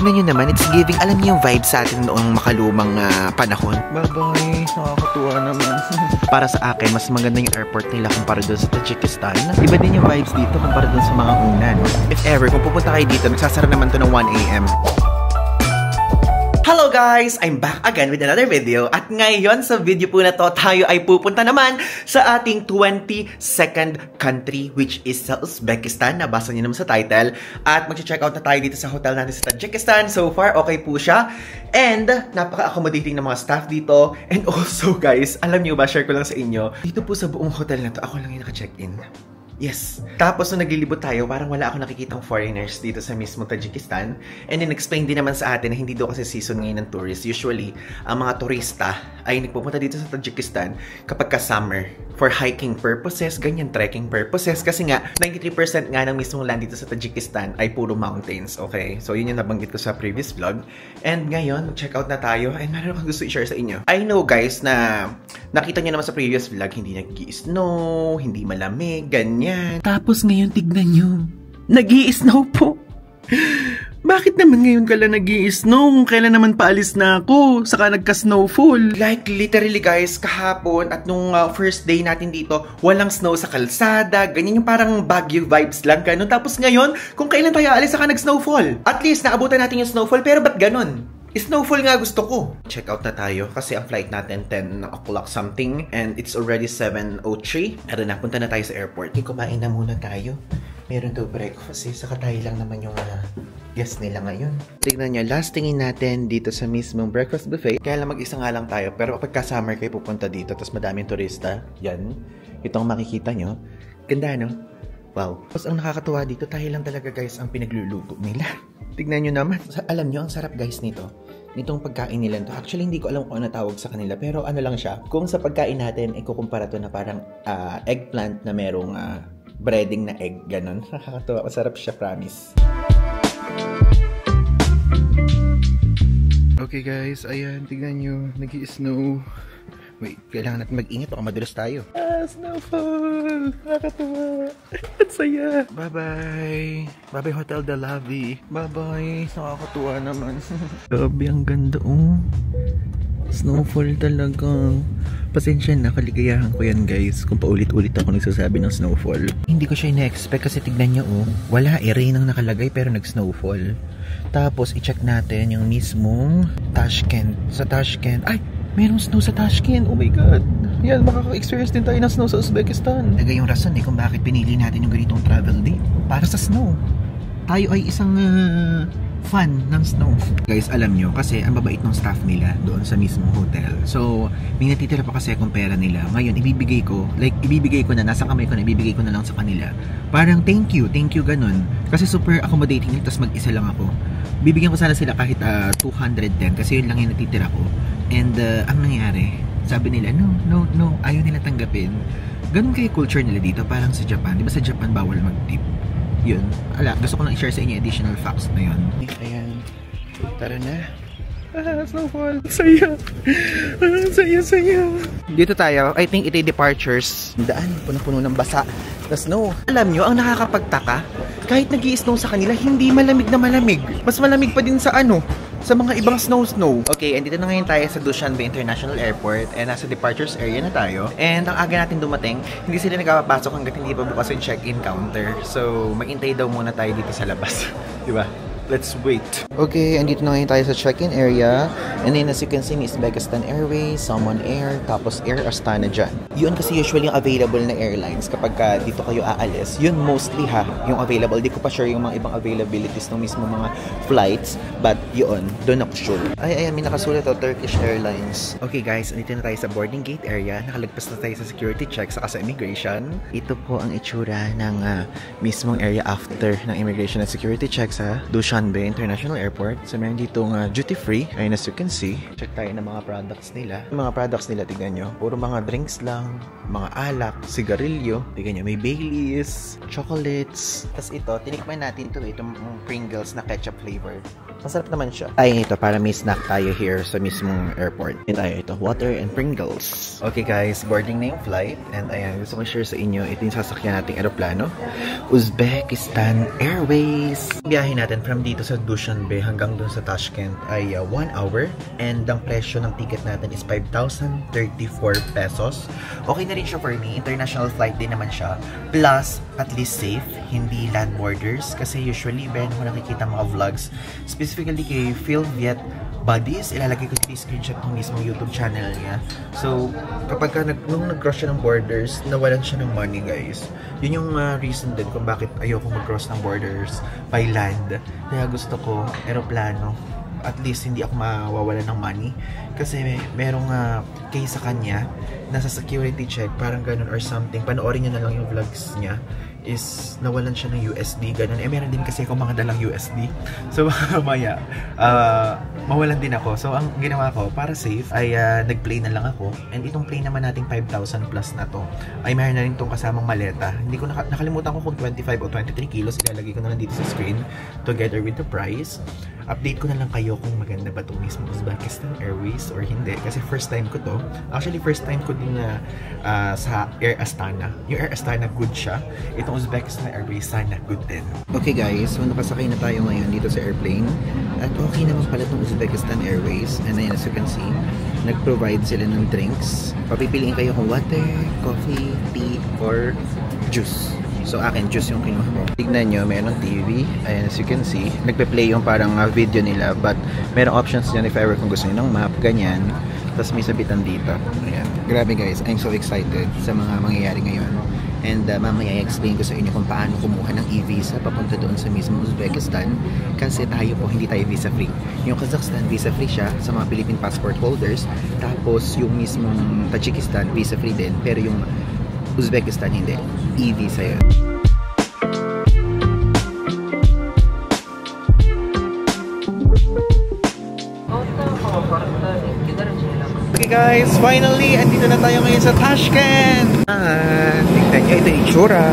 Tignan nyo naman, it's giving, alam niyo yung vibe sa atin noong makalumang panahon. Bye-bye, nakakatuwa naman. Para sa akin, mas maganda yung airport nila kumpara doon sa Tajikistan. Iba din yung vibes dito kumpara doon sa mga una, no? If ever, kung pupunta kayo dito, nagsasara naman to ng 1 AM. Hello guys! I'm back again with another video. At ngayon sa video po na to, tayo ay pupunta naman sa ating 22nd country, which is sa Uzbekistan. Nabasa niyo naman sa title. At mag-check out na tayo dito sa hotel natin sa Tajikistan. So far, okay po siya. And napaka-accommodating ng mga staff dito. And also guys, alam niyo ba, share ko lang sa inyo, dito po sa buong hotel na to, ako lang yung naka-check-in. Yes. Tapos nung naglilibot tayo, parang wala akong nakikitang foreigners dito sa mismo Tajikistan. And then explain din naman sa atin na hindi daw kasi season ngayon ng tourists. Usually, ang mga turista ay nagpupunta dito sa Tajikistan kapag ka-summer for hiking purposes, ganyan, trekking purposes. Kasi nga, 93% nga ng mismong land dito sa Tajikistan ay puro mountains, okay? So, yun yung nabanggit ko sa previous vlog. And ngayon, mag-check out na tayo. And meron akong gusto i-share sa inyo. I know, guys, na nakita nyo naman sa previous vlog, hindi nag-i-snow, hindi malamig, ganyan. Tapos ngayon, tignan nyo. Nag-i-snow po. Bakit naman ngayon ka lang nag-i-snow? Kung kailan naman paalis na ako? Saka nagka-snowfall. Like, literally guys, kahapon at nung first day natin dito, walang snow sa kalsada. Ganyan yung parang Baguio vibes lang, ganun. Tapos ngayon, kung kailan tayo alis, saka nag-snowfall. At least, naabutan natin yung snowfall, pero ba't ganun? Snowfall nga gusto ko. Check out na tayo kasi ang flight natin 10 o'clock something and it's already 7:03. Pero napunta na tayo sa airport. Kumain na muna tayo. Meron daw breakfast eh. Saka tayo lang naman yung guest nila ngayon. Tignan nyo, last tingin natin dito sa mismong breakfast buffet. Kaya lang mag-isa nga lang tayo. Pero kapag ka-summer kayo pupunta dito, tapos madaming turista, yan. Itong makikita nyo. Ganda, no? Wow. Tapos ang nakakatuwa dito, tayo lang talaga guys ang pinagluluto nila. Tignan nyo naman. Alam nyo, ang sarap guys nito. Nitong pagkain nila to. Actually, hindi ko alam kung ano tawag sa kanila. Pero ano lang siya. Kung sa pagkain natin, ikukumpara to na parang eggplant na merong breading na egg. Ganon. Nakakatuwa. Masarap siya, promise. Okay guys, ayan. Tignan nyo. Nag-i-snow. Wait, kailangan natin mag-ingat. Baka madulas tayo. Snowfall! Nakakatuwa. At saya. Bye-bye. Bye-bye Hotel de Lavi. Bye-bye. Nakakatuwa naman. Grabe, ang ganda snowfall talaga. Pasensya na, kaligayahan ko yan guys. Kung paulit-ulit ako nagsasabi ng snowfall. Hindi ko siya ina-expect kasi tignan nyo wala rain ang nakalagay pero nag-snowfall. Tapos i-check natin yung mismong Tashkent. Sa Tashkent. Ay! Merong snow sa Tashkent. Oh my God. Yan, makaka-experience din tayo ng snow sa Uzbekistan. Talaga yung rason kung bakit pinili natin yung ganitong travel day. Para sa snow. Tayo ay isang fan ng snow. Guys, alam nyo, kasi ang babait ng staff nila doon sa mismong hotel. So, may natitira pa kasi akong pera nila. Ngayon, ibibigay ko na, nasa kamay ko na, ibibigay ko na lang sa kanila. Parang thank you ganun. Kasi super accommodating nila, tapos mag-isa lang ako. Bibigyan ko sana sila kahit 210 kasi yun lang yung natitira ko. And ang nangyari, sabi nila, no, ayaw nila tanggapin. Ganun kayo culture nila dito, parang sa Japan. Di ba sa Japan bawal mag-tip? Yun. Gusto ko lang i-share sa inyo additional facts na yun. Ayan. Tara na. Snowfall. Saya. Saya. Dito tayo. I think ito departures. Daan. Puno-puno ng basa. Na snow. Alam nyo, ang nakakapagtaka, kahit nag-i-snow sa kanila, hindi malamig na malamig. Mas malamig pa din sa sa mga ibang snow. Okay, and dito na ngayon tayo sa Dushanbe International Airport and nasa departures area na tayo. And ang aga natin dumating, hindi sila nagpapasok hanggat hindi pa bukas yung check-in counter. So, mag-intay daw muna tayo dito sa labas. Diba? Let's wait. Okay, andito na ngayon tayo sa check-in area. And then as you can see, Uzbekistan Airways, Salmon Air, tapos Air Astana dyan. Yun kasi usually yung available na airlines kapag dito kayo aalis. Yun mostly yung available. Di ko pa sure yung mga ibang availabilities ng mismo mga flights. But yun, doon ako sure. Ay, may nakasulat Turkish Airlines. Okay guys, andito na tayo sa boarding gate area. Nakalagpas na tayo sa security check saka sa immigration. Ito po ang itsura ng mismong area after ng immigration at security check sa Dushanbe International Airport. So meron ditong duty free. Ayun, as you can see. Check tayo ng mga products nila. Yung mga products nila, tignan nyo. Puro mga drinks lang. Mga alak, sigarilyo. Tignan nyo, may Baileys, chocolates. Tapos ito, tinikman natin ito. Itong Pringles na ketchup flavor. Masarap naman siya. Ay, ito, para may snack tayo here sa mismong airport. Ito, water and Pringles. Okay guys, boarding na yung flight. And ayan, gusto ko share sa inyo, ito yung sasakyan nating aeroplano. Uzbekistan Airways. Biyahe natin from dito sa Dushanbe hanggang dun sa Tashkent ay 1 hour. And ang presyo ng ticket natin is 5,034 pesos. Okay na rin siya for me. International flight din naman siya. Plus, at least safe. Hindi land borders. Kasi usually, meron ko nakikita mga vlogs. Specifically kay Philviet Buddies, ilalagay ko yung screenshot ng mismo YouTube channel niya. So, kapag nung nag-cross siya ng borders, nawalan siya ng money guys. Yun yung reason din kung bakit ayoko mag-cross ng borders by land. Kaya gusto ko, aeroplano. At least hindi ako mawawalan ng money. Kasi merong case sa kanya, nasa security check, parang ganun or something. Panoorin nyo na lang yung vlogs niya. Is nawalan siya ng USD, ganun. Meron din kasi ako mga dalang USD. So, mamaya, mawalan din ako. So, ang ginawa ko, para safe, ay nag-plane na lang ako. And itong plane naman nating 5,000 plus na to, ay meron na rin itong kasamang maleta. Hindi ko nakalimutan ko kung 25 o 23 kilos. Ilalagay ko na lang dito sa screen together with the price. Update ko na lang kayo kung maganda ba itong mismo Uzbekistan Airways or hindi. Kasi first time ko to. Actually, first time ko din na sa Air Astana. Yung Air Astana, good siya. Itong Uzbekistan Airways, sana good din. Okay guys, so nakasakay na tayo ngayon dito sa airplane. At okay naman pala itong Uzbekistan Airways. And then, as you can see, nag-provide sila ng drinks. Papipiliin kayo kung water, coffee, tea, or juice. So, akin, juice yung kinuha ko. Tignan nyo, mayroong TV. Ayan, as you can see, nagpe-play yung parang video nila. But, mayroong options dyan if ever kung gusto nyo ng map, ganyan. Tapos may sabitan dito. Ayan. Grabe guys, I'm so excited sa mga mangyayari ngayon. And mamaya i-explain ko sa inyo kung paano kumuha ng e-visa papunta doon sa mismo Uzbekistan. Kasi tayo po, hindi tayo visa-free. Yung Kazakhstan, visa-free siya sa mga Philippine passport holders. Tapos, yung mismong Tajikistan, visa-free din. Pero yung Uzbekistan hindi. E-visa yun. Okay guys, finally, andito na tayo ngayon sa Tashkent. Tingnan nyo, ito yung itsura.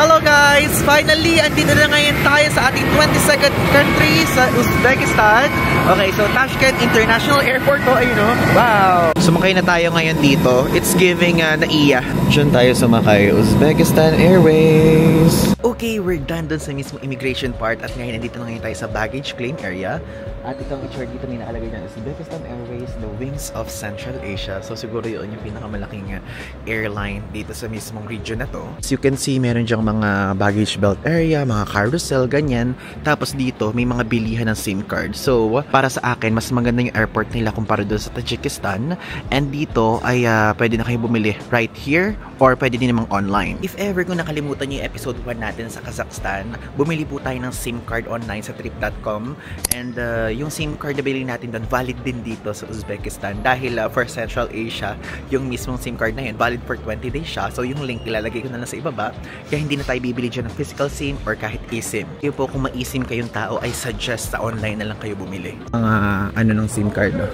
Hello guys, finally, andito na ngayon tayo sa ating 22nd country sa Uzbekistan. Okay, so Tashkent International Airport to, ayun o. Wow! Sumakay na tayo ngayon dito. It's giving naiya. Diyan tayo sumakay, Uzbekistan Airways. Okay, we're done dun sa mismo immigration part at ngayon andito na ngayon tayo sa baggage claim area. At itong itsura dito may nakalagay na Uzbekistan Airways, the wings of Central Asia. So siguro yun yung pinakamalaking airline dito sa mismong region na to. As you can see, meron dyang mga baggage belt area, mga carousel, ganyan. Tapos dito, may mga bilihan ng SIM card. So, para sa akin, mas maganda yung airport nila kumpara doon sa Tajikistan. And dito ay pwede na kayo bumili right here or pwede din namang online. If ever kung nakalimutan niyo yung episode 1 natin sa Kazakhstan, bumili po tayo ng SIM card online sa trip.com. And yung SIM card na bilhin natin doon, valid din dito sa Uzbekistan. Dahil for Central Asia, yung mismong SIM card na yun, valid for 20 days siya. So, yung link ilalagay ko na lang sa ibaba. Kaya hindi na tayo bibili dyan ng physical SIM or kahit eSIM. Yung po, kung ma-eSIM kayong tao, I suggest sa online na lang kayo bumili. Ano ng SIM card, no?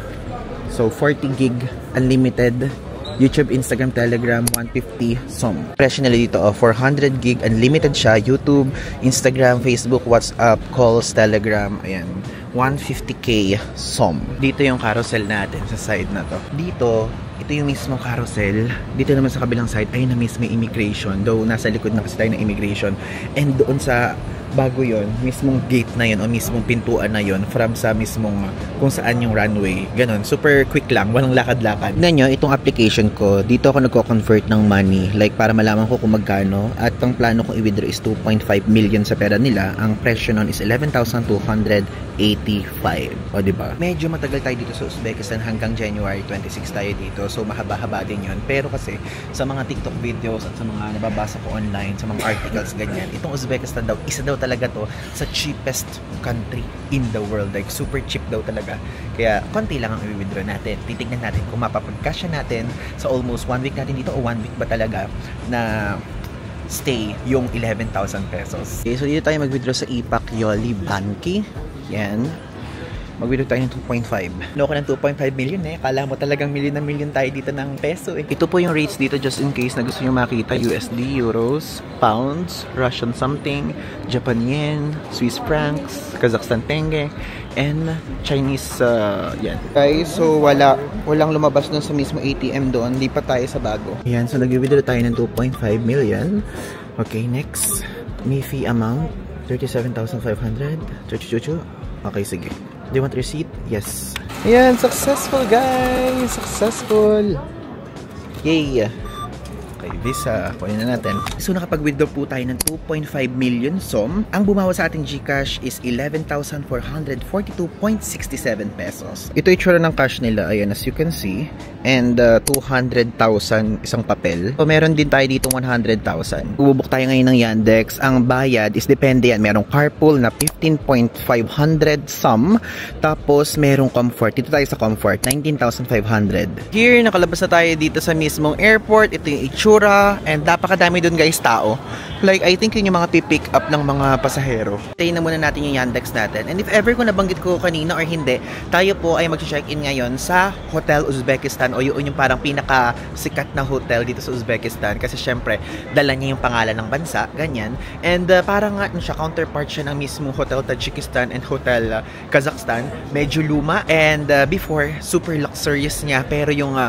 So, 40 gig unlimited. YouTube, Instagram, Telegram, 150 SOM. Presyo nila dito, 400 gig unlimited siya. YouTube, Instagram, Facebook, WhatsApp, calls, Telegram, ayan. 150k SOM. Dito yung carousel natin sa side na to. Dito, ito yung mismong carousel. Dito naman sa kabilang side, ayun na mismo immigration. Though, nasa likod na kasi tayo ng immigration. And doon sa bago yon, mismong gate na yon o mismong pintuan na yon from sa mismong kung saan yung runway. Ganon, super quick lang, walang lakad-lakad. Tignan nyo, itong application ko, dito ako nagko-convert ng money, like para malaman ko kung magkano. At ang plano kong i-withdraw is 2.5 million sa pera nila. Ang presyo nun is 11,285. O diba? Medyo matagal tayo dito sa Uzbekistan, hanggang January 26 tayo dito. So mahaba-haba din yun. Pero kasi sa mga TikTok videos at sa mga nababasa ko online, sa mga articles ganyan, itong Uzbekistan daw, isa daw talaga to sa cheapest country in the world. Like super cheap daw talaga. Kaya konti lang ang i-withdraw natin. Titignan natin kung mapapagkasya natin sa almost 1 week natin dito o 1 week ba talaga na stay yung 11,000 pesos. Okay, so dito tayo mag-withdraw sa Ipak Yoli Banki. Yan. Mag-withdraw tayo ng 2.5. Loko ng 2.5 million eh. Kala mo talagang million na million tayo dito ng peso eh. Ito po yung rates dito just in case na gusto nyo makita. USD, Euros, Pounds, Russian something, Japan Yen, Swiss Francs, Kazakhstan Tenge, and Chinese, yan. Guys, so walang lumabas dun sa mismo ATM doon. Hindi pa tayo sa bago. Yan, so nag-withdraw tayo ng 2.5 million. Okay, next. May fee amount, 37,500. Chuchu. Okay, sige. Do you want receipt? Yes. Ayan, successful guys! Successful! Yay! Okay, Visa. Kunin na natin. So, nakapag-withdraw po tayo ng 2.5 million SOM. Ang bumawa sa ating GCash is 11,442.67 pesos. Ito yung tsura ng cash nila. Ayan, as you can see. And 200,000 isang papel. So, meron din tayo dito 100,000. Bubuk tayo ngayon ng Yandex. Ang bayad is depende yan. Merong carpool na 15,500 SOM. Tapos, merong comfort. Dito tayo sa comfort. 19,500. Here, nakalabas na tayo dito sa mismong airport. Ito yung itsura. And napakadami dun guys tao. Like, I think yun yung mga pick up ng mga pasahero. Tayo na muna natin yung Yandex natin. And if ever kung nabanggit ko kanina or hindi, tayo po ay mag-check-in ngayon sa Hotel Uzbekistan o yun yung parang pinaka-sikat na hotel dito sa Uzbekistan. Kasi syempre, dala niya yung pangalan ng bansa, ganyan. And parang nga siya, counterpart siya ng mismo Hotel Tajikistan and Hotel Kazakhstan. Medyo luma and before, super luxurious niya. Pero yung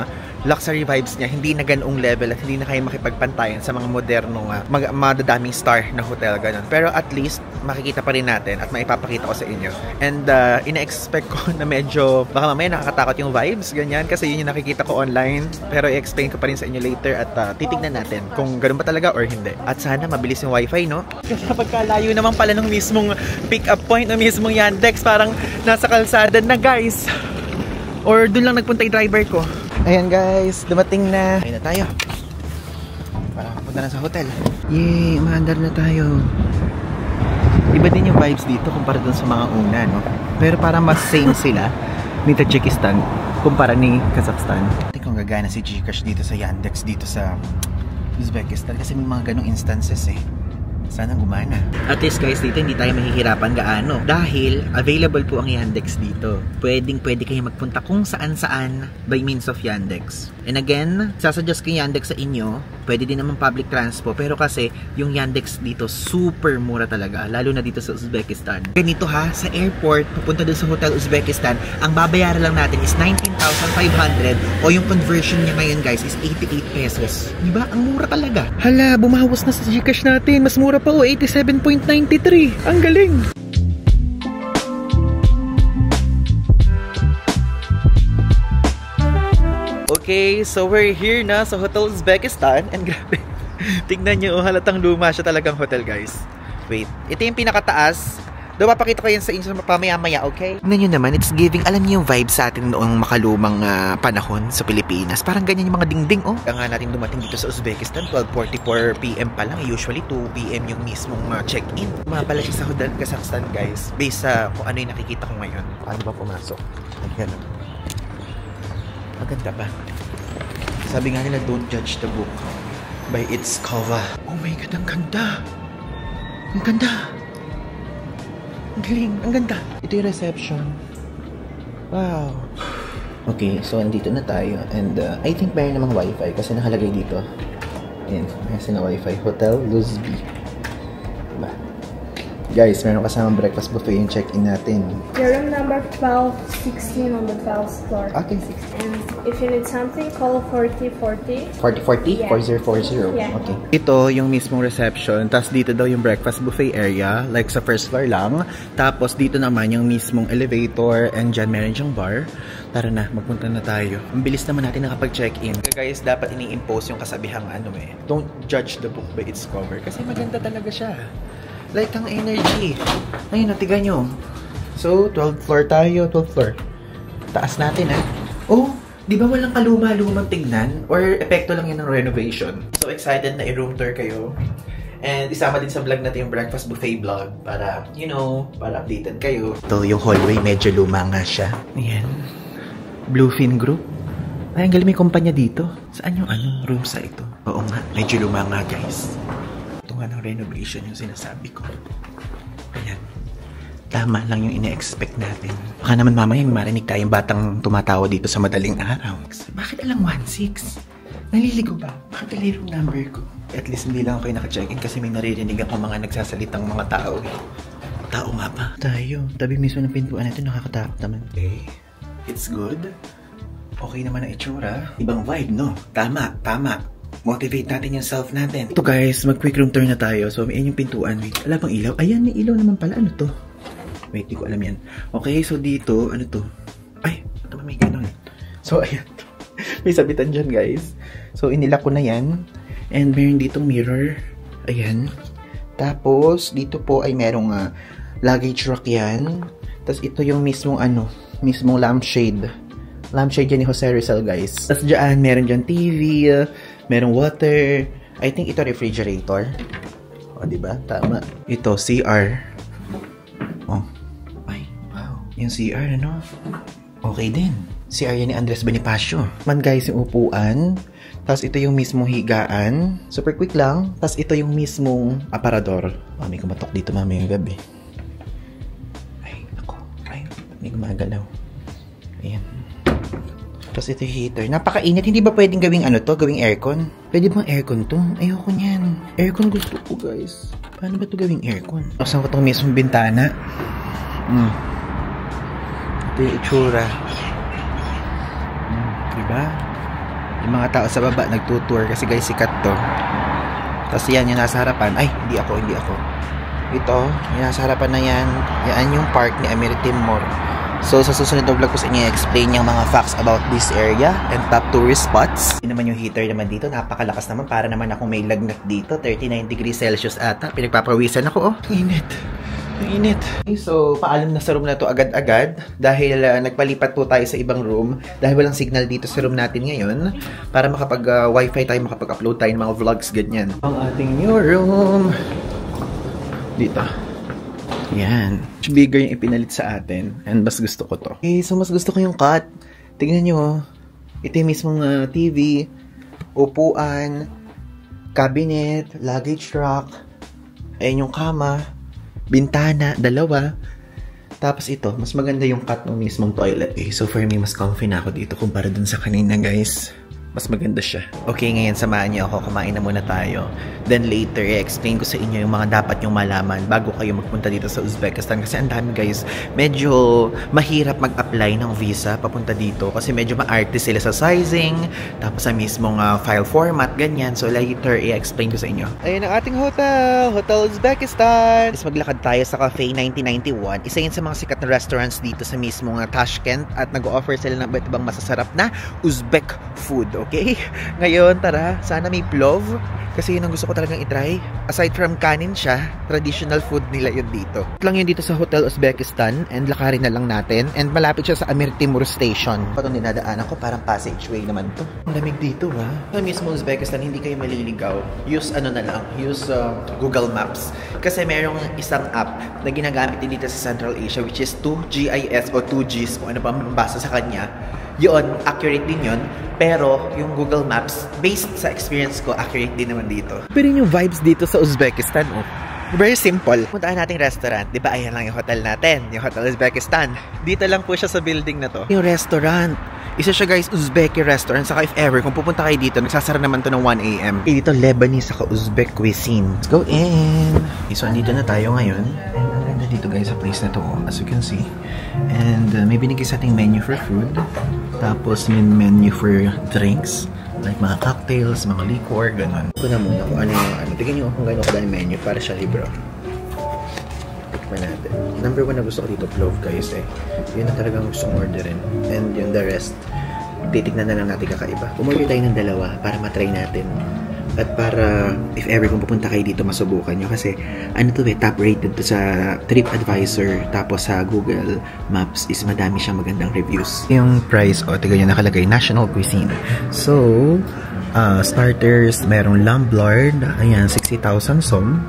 luxury vibes niya, hindi na ganoong level at hindi na kayo makipagpantayan sa mga modernong madadaming star na hotel, ganun. Pero at least, makikita pa rin natin at maipapakita ko sa inyo. And ina-expect ko na medyo, baka mamaya nakakatakot yung vibes, ganyan, kasi yun yung nakikita ko online. Pero i-explain ko pa rin sa inyo later at titignan natin kung ganun ba talaga or hindi. At sana mabilis yung wifi, no? Kasi kapag kalayo naman pala ng mismong pick-up point, ng mismong Yandex, parang nasa kalsada na, guys. Or dun lang nagpunta yung driver ko. Ayan guys, dumating na. Ayun na tayo. Para punta na sa hotel. Yay, umaandar na tayo. Iba din yung vibes dito kumpara dun sa mga una, no? Pero parang mas same sila ni Tajikistan kumpara ni Kazakhstan. Hindi kung gagana si GCash dito sa Yandex dito sa Uzbekistan kasi may mga ganong instances eh. Sana gumana. At least guys, dito hindi tayo mahihirapan gaano. Dahil available po ang Yandex dito. Pwede kayo magpunta kung saan-saan by means of Yandex. And again, sasuggest ko yung Yandex sa inyo. Pwede din naman public transport. Pero kasi yung Yandex dito super mura talaga. Lalo na dito sa Uzbekistan. Ganito ha, sa airport, pupunta doon sa Hotel Uzbekistan, ang babayaran lang natin is 19,500 o yung conversion niya ngayon guys is 88 pesos. Diba? Ang mura talaga. Hala, bumawas na sa GCash natin. Mas mura pa 87.93. Ang galing. Okay, so we're here na sa Hotel Uzbekistan and grabe. Tignan nyo, halatang luma siya talagang hotel, guys. Wait, ito yung pinakataas. Daw papakita ko yan sa inyo pamaya-maya, okay? Tignan nyo naman, it's giving, alam niyo yung vibe sa atin noong makalumang panahon sa Pilipinas. Parang ganyan yung mga dingding, oh. Kaya nga natin dumating dito sa Uzbekistan, 12:44 PM pa lang. Usually 2 PM yung mismong check-in. Pala siya sa Hotel Kazakhstan, guys. Based sa kung ano yung nakikita ko ngayon. Paano ba pumasok? Ayan. Maganda ba? Sabi nga nila, don't judge the book by its cover. Oh my God, ang ganda! Ang ganda! Ang galing, ang ganda! Ito yung reception. Wow! Okay, so andito na tayo. And I think mayroon namang wifi kasi nakalagay dito. Ayan, may na wifi. Hotel Luzbi. Diba? Guys, meron kasamang breakfast buffet yung check-in natin. Your room number 1216 on the 12th floor. Okay. And if you need something, call 4040. 4040? Yeah. 4040? Yeah. Okay. Ito yung mismong reception. Tapos dito daw yung breakfast buffet area. Like sa first floor lang. Tapos dito naman yung mismong elevator. And dyan meron siyang bar. Tara na, magpunta na tayo. Ang bilis naman natin nakapag-check-in. Guys, dapat ini-impose yung kasabihang ano eh. Don't judge the book by its cover. Kasi maganda talaga siya. Like ang energy. Ayun, natigan nyo. So, 12th floor tayo. 12th floor. Taas natin, ha? Oh, di ba walang kaluma-lumang tignan? Or epekto lang yan ng renovation? So excited na i-room tour kayo. And isama din sa vlog natin yung breakfast buffet vlog. Para, you know, para updated kayo. Ito, yung hallway, medyo luma nga siya. Ayan. Bluefin Group. Ay, ang galing may kumpanya dito. Saan yung room sa ito? Oo nga, medyo luma nga, guys. Ng renovation yung sinasabi ko. Ayan. Tama lang yung ine-expect natin. Baka naman mamaya marinig tayong batang tumatawa dito sa madaling araw. Bakit alang 16? Naliligo ba? Bakit alay room number ko? At least hindi lang ako kayo naka-check-in kasi may naririnig ako mga nagsasalitang mga tao. Tao nga pa. Tayo. Tabi mismo ng pintuan natin. Nakakatakot naman. Okay. It's good. Okay naman ang itsura. Ibang vibe, no? Tama. Motivate natin yung self natin. Ito guys, mag-quick room tour na tayo. So, ayan yung pintuan. Wait, wala bang ilaw? Ayan, may ilaw naman pala. Ano to? Wait, di ko alam yan. Okay, so dito, ano to? Ay, ito may ganon. So, ayan. May sabitan dyan, guys. So, inilak ko na yan. And meron ditong mirror. Ayan. Tapos, dito po ay merong luggage rack yan. Tapos, ito yung mismong mismong lampshade. Lampshade yan ni Jose Rizal, guys. Tapos, dyan, meron dyan TV, merong water. I think ito refrigerator. O, diba? Tama. Ito, CR. Oh. Ay, wow. Yung CR, ano? Okay din. CR yan ni Andres Bonifacio. Man, guys, yung upuan. Tapos, ito yung mismong higaan. Super quick lang. Tapos, ito yung mismong aparador. Oh, may kumatok dito mamayang gabi. Ay, ako. Ay, may gumagalaw. Ayan. Tapos, ito yung heater. Napakainit. Hindi ba pwedeng gawing gawing aircon? Pwede bang aircon to? Ayoko niyan. Aircon gusto ko, guys. Paano ba ito gawing aircon? Tapos, ko itong mismong bintana. Ito yung itsura. Diba? Yung mga tao sa baba nagtutour kasi guys sikat to. Tapos yan yung nasa harapan. Ay, hindi ako. Ito, yung nasa harapan na yan. Yan yung park ni Ameritim Mall. So sa susunod na vlog ko sa inyo explain yung mga facts about this area and top tourist spots. Yun naman yung heater naman dito. Napakalakas naman. Para naman akong may lagnat dito. 39 degrees Celsius ata. Pinagpapawisan ako. Oh, init. Ang init. Okay, so, paalam na sa room na to agad-agad dahil nagpalipat po tayo sa ibang room dahil walang signal dito sa room natin ngayon para makapag-wifi tayo, makapag-upload tayo ng mga vlogs, ganyan. Ang ating new room. Dito. Yan. Much bigger yung ipinalit sa atin and mas gusto ko to. Okay, so mas gusto ko yung cot. Tignan nyo. Ito yung mismong TV, upuan, cabinet, luggage rack, ayan yung kama, bintana, dalawa. Tapos ito, mas maganda yung cut ng mismong toilet. Okay, so for me, mas comfy na ako dito kumpara dun sa kanina, guys. Mas maganda siya. Okay, ngayon samahan niyo ako. Kumain na muna tayo. Then later, i-explain ko sa inyo yung mga dapat yung malaman bago kayo magpunta dito sa Uzbekistan. Kasi ang dami, guys, medyo mahirap mag-apply ng visa papunta dito. Kasi medyo ma-arte sila sa sizing, tapos sa mismong file format, ganyan. So later, i-explain ko sa inyo. Ayun ang ating hotel. Hotel Uzbekistan. Is maglakad tayo sa Cafe 1991. Isa yun sa mga sikat na restaurants dito sa mismong Tashkent. At nag-offer sila ng iba't ibang masasarap na Uzbek food. Okay? Ngayon, tara. Sana may plov. Kasi yun ang gusto ko talagang itry. Aside from kanin siya, traditional food nila yun dito. Lang yun dito sa Hotel Uzbekistan. And lakarin na lang natin. And malapit siya sa Amir Timur Station. Patong dinadaanan ko, parang passageway naman to. Ang lamig dito, ha? Sa mismo Uzbekistan, hindi kayo maliligaw. Use Use Google Maps. Kasi merong isang app na ginagamit din dito sa Central Asia, which is 2GIS o 2Gs, kung ano pa mabasa sa kanya. Yun, accurate din yun. Pero, yung Google Maps, based sa experience ko, accurate din naman dito. Pero yung vibes dito sa Uzbekistan, oh. Very simple. Puntaan nating restaurant. Diba, ayan lang yung hotel natin. Yung Hotel Uzbekistan. Dito lang po siya sa building na to. Yung restaurant. Isa siya, guys, Uzbeki restaurant. Saka if ever, kung pupunta kayo dito, nagsasara naman to ng 1 AM. Dito, Lebanese saka Uzbek cuisine. Let's go in! Okay, so, andito na tayo ngayon. And ang ganda dito, guys, sa place na to, as you can see. And may binigay sa ating menu for food. Tapos may menu for drinks. Like mga cocktails, mga liquor, gano'n. Ito na muna kung ano yung Tignan nyo kung gano'n kadaming menu para siya libro. Tikman natin. Number 1 na gusto ko dito, plov, guys, eh. Yun na talagang gusto kong orderin. And yung the rest, titignan na lang natin kakaiba. Umorder tayo ng dalawa para matry natin. At para, if ever kung pupunta kayo dito, masubukan nyo. Kasi, ano to top rated to sa TripAdvisor. Tapos sa Google Maps is madami siyang magandang reviews. Yung price, tignan nyo nakalagay, national cuisine. So, starters, merong lamb lard. Ayan, 60,000 som.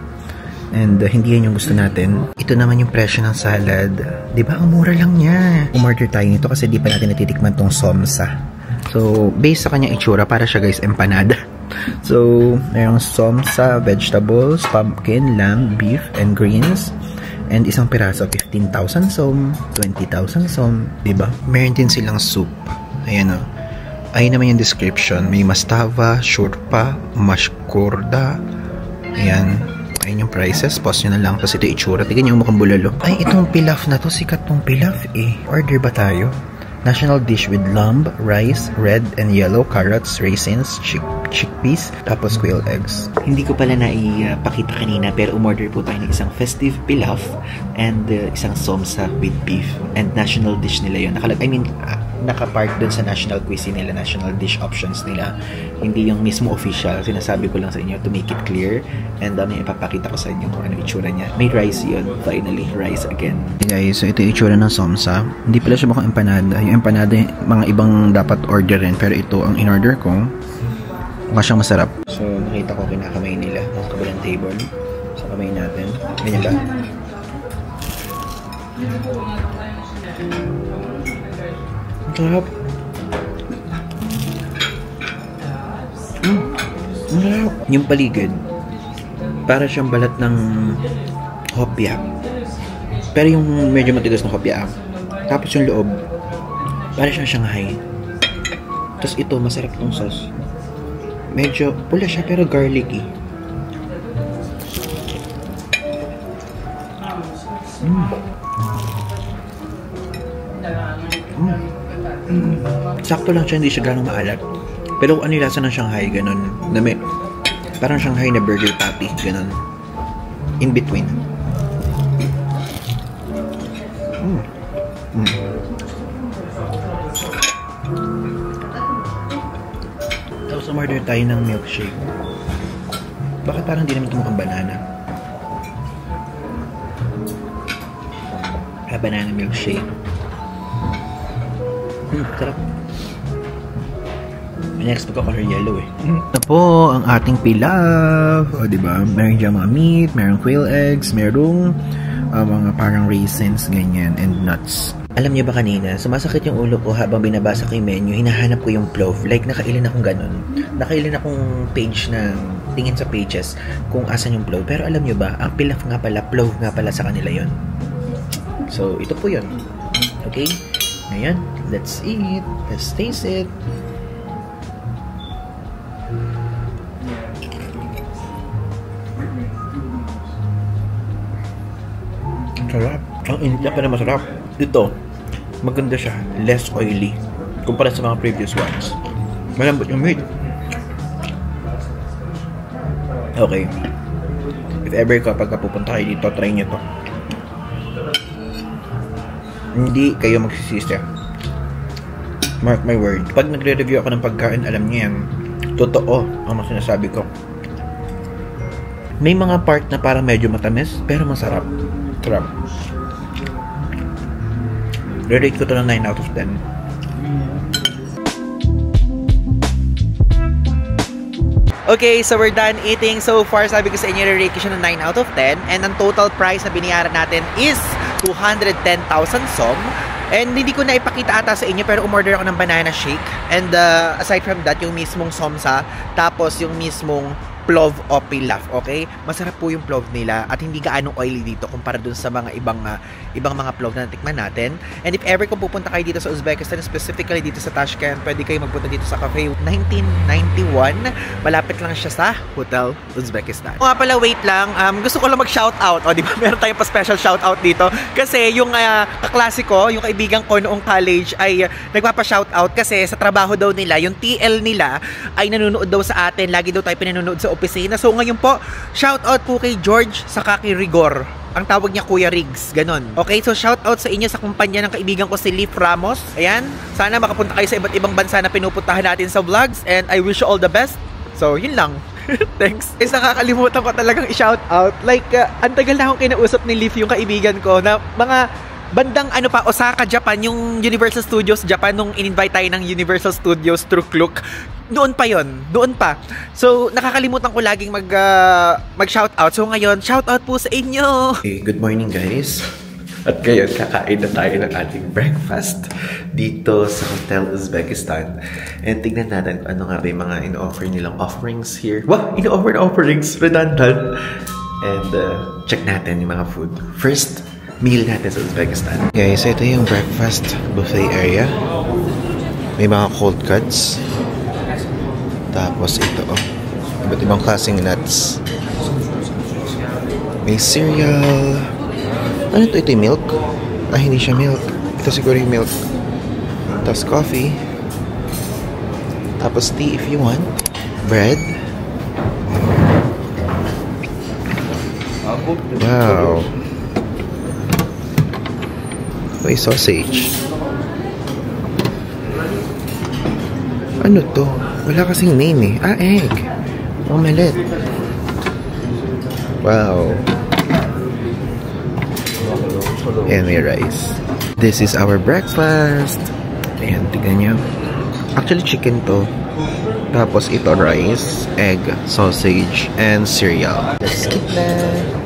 And hindi yan yung gusto natin. Ito naman yung presyo ng salad. Diba? Ang mura lang niya. Umorder tayo nito kasi di pa natin natitikman tong somsa. So, based sa kanyang itsura, para siya, guys, empanada. So, mayroong somsa, vegetables, pumpkin, lamb, beef, and greens. And isang piraso, 15,000 som, 20,000 som, diba? Meron din silang soup. Ayan o. Ayun naman yung description. May mastava, shurpa, mashkurda, ayan, Ayun yung prices. Pause nyo na lang. Tapos ito itsura. Tignan yung mukhang bulalo. Ay, itong pilaf na to. Sikat tong pilaf eh. Order ba tayo? National dish with lamb, rice, red and yellow, carrots, raisins, chickpeas, tapos quail eggs. Hindi ko pala naipakita kanina pero umorder po tayo ng isang festive pilaf and isang somsa with beef. And national dish nila yun. Naka-part dun sa national cuisine nila, national dish options nila. Hindi yung mismo official. Sinasabi ko lang sa inyo to make it clear. And ipapakita ko sa inyo kung ano itsura niya. May rice yun. Finally, rice again. Hey guys, so ito yung itsura ng somsa. Hindi pala siya mukhang empanada. Yung empanada, mga ibang dapat orderin. Pero ito, ang in-order ko, mukha siyang masarap. So, nakita ko kinakamay nila ng kabilang table. Sa kamay natin. Ganyan ba? Sarap. Sarap. Yung paligid, para siyang balat ng hopya. Pero yung medyo matigas na hopya. Tapos yung loob, para siyang Shanghai. Tapos ito, masarap tong sauce. Medyo pula siya pero garlicky. Sakto lang siya, hindi siya ganong maalat. Pero ano yung lasa ng Shanghai, ganun. Na may, parang Shanghai na burger patty, ganun. In between. Tapos umorder tayo ng milkshake. Bakit parang di naman ito mukhang banana? Banana milkshake. Sarap. Next, magkakaroon yellow eh. Ito po ang ating pilaf. O, diba? Meron dyan mga meat, meron quail eggs, merong mga parang raisins, ganyan, and nuts. Alam niyo ba kanina, sumasakit yung ulo ko habang binabasa ko yung menu, hinahanap ko yung clove. Like, nakailan akong ganun. Nakailan akong page na tingin sa pages kung asan yung clove. Pero alam niyo ba, ang pilaf nga pala, clove nga pala sa kanila yon. So, ito po yun. Okay? Ngayon, let's eat. Let's taste it. Sarap. Ang init niya pa na masarap. Ito, maganda siya. Less oily. Kumpara sa mga previous ones. Malambot yung meat. Okay. If ever kapag pupunta kayo dito, try nyo to. Hindi kayo magsisisi. Mark my word. Pag nagre-review ako ng pagkain, alam niyo yan. Totoo ang sinasabi ko. May mga part na parang medyo matamis, pero masarap. Sarap. Rate ko to ng 9 out of 10. Okay, so we're done eating so far. Sabi ko sa inyo, rate ko siya ng 9 out of 10. And ang total price na binayaran natin is 210,000 som. And hindi ko na ipakita ata sa inyo, pero umorder ako ng banana shake. And aside from that, yung mismong somsa, tapos yung mismong clove o pilaf, okay? Masarap po yung clove nila at hindi gaano oily dito kumpara dun sa mga ibang mga clove na natikman natin. And if ever kung pupunta kayo dito sa Uzbekistan, specifically dito sa Tashkent, pwede kayo magpunta dito sa Cafe 1991. Malapit lang siya sa Hotel Uzbekistan. Nga pala, wait lang. Gusto ko lang mag-shoutout. O, di ba? Meron tayong pa-special shoutout dito. Kasi yung kaklase ko, yung kaibigan ko noong college ay nagpapa-shoutout kasi sa trabaho daw nila, yung TL nila ay nanonood daw sa atin. Lagi daw tayo pinanonood sa opisina. So ngayon po, shout out po kay George Sakaki Rigor. Ang tawag niya Kuya Riggs, ganon. Okay, so shout out sa inyo sa kumpanya ng kaibigan ko si Leaf Ramos. Ayan, sana makapunta kayo sa iba't ibang bansa na pinupuntahan natin sa vlogs and I wish you all the best. So, yun lang. Thanks. Is nakakalimutan ko talagang i-shout out. Like, ang tagal na akong kinausap ni Leaf, yung kaibigan ko, na mga bandang Osaka, Japan, yung Universal Studios Japan, nung in-invite tayo ng Universal Studios through Klook. Noon pa yon, doon pa. So, nakakalimutan ko laging mag-shoutout. So, ngayon, shoutout po sa inyo! Okay, good morning guys. At ngayon, kakain na tayo ng ating breakfast dito sa Hotel Uzbekistan. And tignan natin kung ano nga ba yung mga in-offer nilang offerings here. Wow! In-offer na offerings! Redundant! And check natin yung mga food. First, meal natin sa Uzbekistan. Guys, ito yung breakfast buffet area. May mga cold cuts. Tapos ito, iba't ibang klaseng nuts. May cereal. Ano to? Ito yung milk? Ah, hindi siya milk. Ito siguro yung milk. Tapos coffee. Tapos tea if you want. Bread. Wow. May sausage. Ano to? Wala kasing name eh. Ah, egg. Omelette. Wow. And may rice. This is our breakfast. Ayan, tignan nyo. Actually, chicken to. Tapos ito, rice, egg, sausage, and cereal. Let's skip that.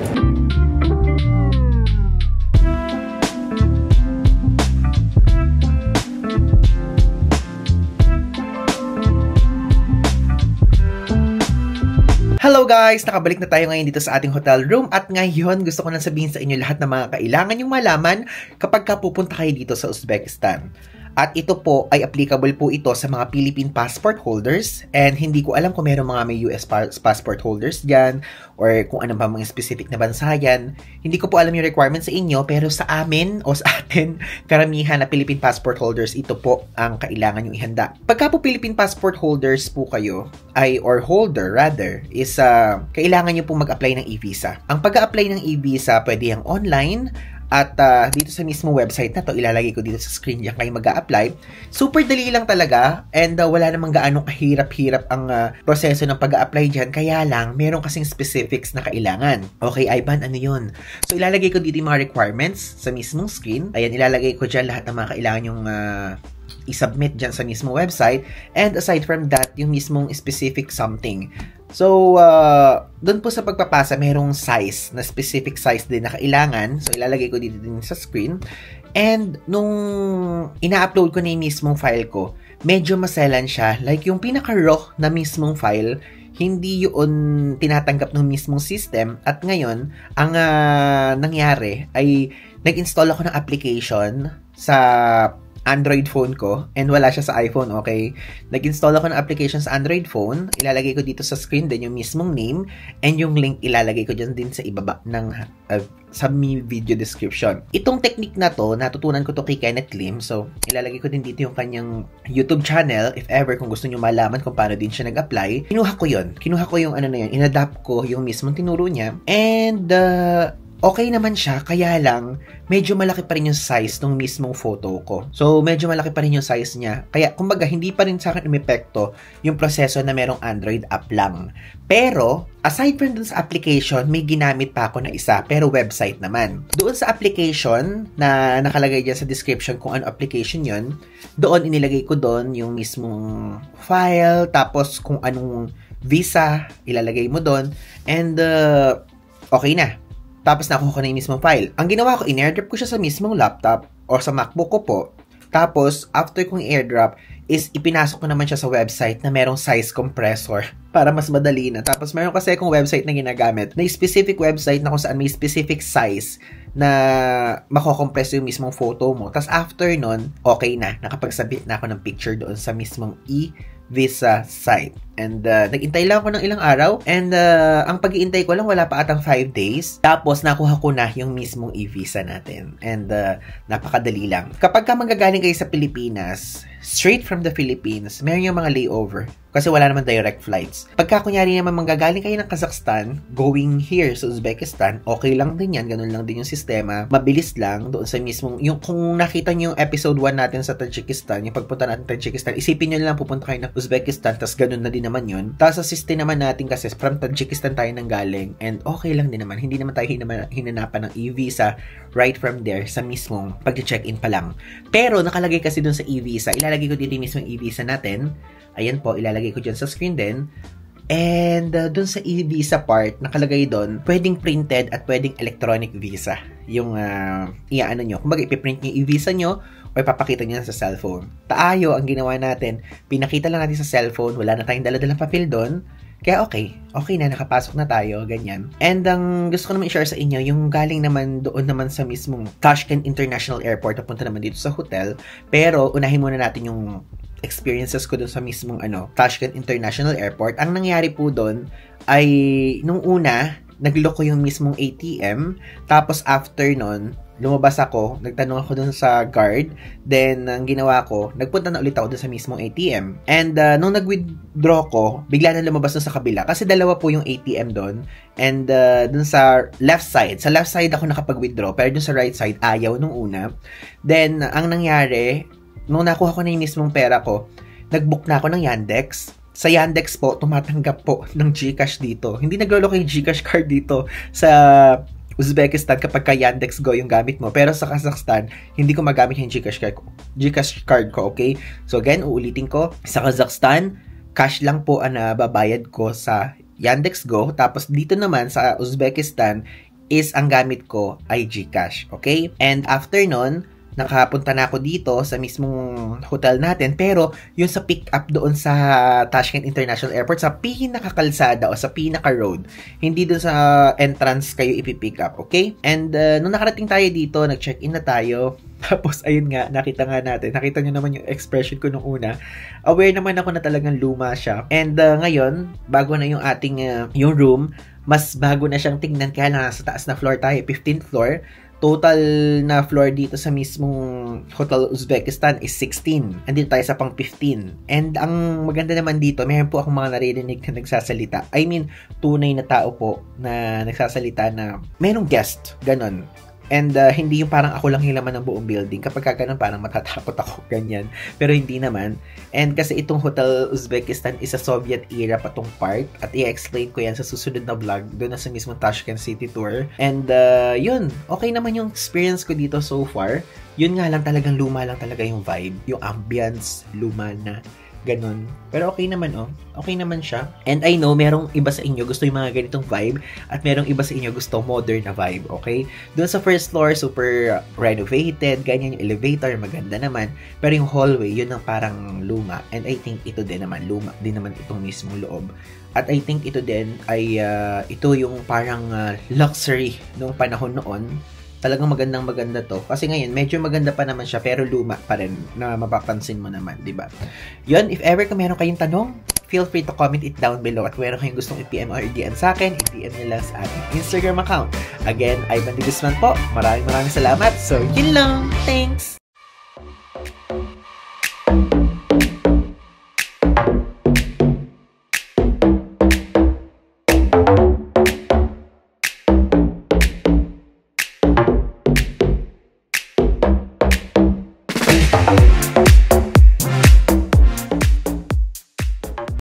Hello guys! Nakabalik na tayo ngayon dito sa ating hotel room at ngayon gusto ko na sabihin sa inyo lahat ng mga kailangan yung malaman kapag ka pupunta kayo dito sa Uzbekistan. At ito po ay applicable po ito sa mga Philippine passport holders and hindi ko alam kung meron mga may US passport holders dyan or kung ano pa mga specific na bansa yan. Hindi ko po alam yung requirements sa inyo pero sa amin o sa atin, karamihan na Philippine passport holders, ito po ang kailangan yung ihanda. Pagka po Philippine passport holders po kayo, or holder rather, is kailangan nyo po mag-apply ng e-visa. Ang pag-apply ng e-visa pwede yung online. At dito sa mismo website na to, ilalagay ko dito sa screen diyan kayo mag-a-apply. Super dali lang talaga and wala namang gaano kahirap-hirap ang proseso ng pag-a-apply diyan. Kaya lang, meron kasing specifics na kailangan. Okay, Ivan, ano yun? So, ilalagay ko dito yung mga requirements sa mismong screen. Ayan, ilalagay ko dyan lahat ng mga kailangan yung i-submit dyan sa mismo website. And aside from that, yung mismong specific something. So, doon po sa pagpapasa, mayroong size, na specific size din na kailangan. So, ilalagay ko dito din sa screen. And, nung ina-upload ko na yung mismong file ko, medyo maselan siya. Like, yung pinaka-raw na mismong file, hindi yun tinatanggap ng mismong system. At ngayon, ang nangyari ay nag-install ako ng application sa Android phone ko and wala siya sa iPhone, okay? Nag-install ako ng application sa Android phone. Ilalagay ko dito sa screen din yung mismong name and yung link ilalagay ko dyan din sa ibaba ng sa video description. Itong technique na to, natutunan ko to kay Kenneth Lim. So, ilalagay ko din dito yung kanyang YouTube channel if ever kung gusto nyo malaman kung paano din siya nag-apply. Kinuha ko yun. Kinuha ko yung ano na yun. Inadapt ko yung mismong tinuro niya. And, okay naman siya, kaya lang, medyo malaki pa rin yung size ng mismong photo ko. So, medyo malaki pa rin yung size niya. Kaya, kumbaga, hindi pa rin sa akin umepekto yung proseso na merong Android app lang. Pero, aside from dun sa application, may ginamit pa ako na isa, pero website naman. Doon sa application, na nakalagay dyan sa description kung ano application yon, doon inilagay ko doon yung mismong file, tapos kung anong visa, ilalagay mo doon, and okay na. Tapos nakuha ko na yung mismong file. Ang ginawa ko, in-airdrop ko siya sa mismong laptop o sa MacBook ko po. Tapos, after kong airdrop, is ipinasok ko naman siya sa website na merong size compressor para mas madali na. Tapos, meron kasi akong website na ginagamit na specific website na kung saan may specific size na makokompress yung mismong photo mo. Tapos, after nun, okay na. Nakapagsabit na ako ng picture doon sa mismong e-visa site. And nag-intay lang ako ng ilang araw. And ang pag-iintay ko lang, wala pa atang 5 days. Tapos, nakuha ko na yung mismong e-visa natin. And napakadali lang. Kapag ka manggagaling kayo sa Pilipinas, straight from the Philippines, meron yung mga layover. Kasi wala naman direct flights. Pagka kunyari naman manggagaling kayo ng Kazakhstan, going here sa Uzbekistan, okay lang din yan. Ganun lang din yung sistema. Mabilis lang doon sa mismong, yung kung nakita nyo yung episode 1 natin sa Tajikistan, yung pagpunta natin sa Tajikistan, isipin nyo lang pupunta kayo ng Uzbekistan, tas ganun na din naman yun. Tapos sa system naman natin kasi from Tajikistan tayo nang galing, and okay lang din naman. Hindi naman tayo hinanapan ng e-visa right from there sa mismong pag-check-in pa lang. Pero nakalagay kasi doon sa e-visa, ilalagay ko dito yung mismong e-visa natin. Ayan po, ilalagay ko dyan sa screen din. And dun sa e-visa part, nakalagay doon, pwedeng printed at pwedeng electronic visa. Yung iaano nyo. Kung baga, ipiprint nyo yung e-visa nyo o ipapakita nyo sa cellphone. Tayo, ang ginawa natin, pinakita lang natin sa cellphone, wala na tayong dala-dalang papel doon. Kaya okay na, nakapasok na tayo, ganyan. And ang gusto ko naman i-share sa inyo, yung galing naman doon naman sa mismong Tashkent International Airport, napunta naman dito sa hotel. Pero unahin muna natin yung experiences ko doon sa mismong Tashkent International Airport. Ang nangyari po doon ay nung una, nag-lock ko yung mismong ATM. Tapos after nun, lumabas ako, nagtanong ako dun sa guard. Then, ang ginawa ko, nagpunta na ulit ako dun sa mismong ATM. And nung nag-withdraw ko, bigla na lumabas na sa kabila. Kasi dalawa po yung ATM dun. And dun sa left side. Sa left side ako nakapag-withdraw. Pero dun sa right side, ayaw nung una. Then, ang nangyari, nung nakuha ko na yung mismong pera ko, nag-book na ako ng Yandex. Sa Yandex po, tumatanggap po ng GCash dito. Hindi naglo-lock yung GCash card dito sa Uzbekistan kapag ka Yandex Go yung gamit mo. Pero sa Kazakhstan, hindi ko magamit yung GCash card ko, okay? So again, uulitin ko. Sa Kazakhstan, cash lang po ang nababayad ko sa Yandex Go. Tapos dito naman sa Uzbekistan is ang gamit ko ay GCash, okay? And after nun, nakapunta na ako dito sa mismong hotel natin, pero yung sa pick up doon sa Tashkent International Airport, sa pinakakalsada o sa pinaka-road, hindi doon sa entrance kayo ipipick up, okay? And nung nakarating tayo dito, nag-check-in na tayo, tapos ayun nga, nakita nyo naman yung expression ko nung una, aware naman ako na talagang luma siya, and ngayon, bago na yung ating yung room, mas bago na siyang tingnan, kaya lang sa taas na floor tayo, 15th floor. Total na floor dito sa mismong Hotel Uzbekistan is 16. Andito tayo sa pang 15. And ang maganda naman dito, mayroon po akong mga naririnig na nagsasalita. I mean, tunay na tao po na nagsasalita na mayroong guest. Ganon. And hindi yung parang ako lang hilaman ng buong building. Kapag ganun, parang matatakot ako, ganyan. Pero hindi naman. And kasi itong Hotel Uzbekistan is a Soviet era pa tong part. At i-explain ko yan sa susunod na vlog. Doon na sa mismong Tashkent City Tour. And yun, okay naman yung experience ko dito so far. Yun nga lang, talagang luma lang talaga yung vibe. Yung ambience, luma na. Ganon. Pero okay naman, oh. Okay naman siya. And I know, merong iba sa inyo gusto yung mga ganitong vibe at merong iba sa inyo gusto modern na vibe, okay? Doon sa first floor, super renovated, ganyan yung elevator, maganda naman. Pero yung hallway, yun ang parang luma. And I think ito din naman, luma din naman itong mismong loob. At I think ito din ay, ito yung parang luxury nung panahon noon. Talagang maganda to. Kasi ngayon, medyo maganda pa naman siya, pero luma pa rin na mapapansin mo naman, di ba? Yun, if ever kung meron kayong tanong, feel free to comment it down below. At kung meron kayong gustong i-PM or i-DM sa akin, i-DM nyo lang sa ating Instagram account. Again, Ivan de Guzman po. Maraming salamat. So, yun lang. Thanks!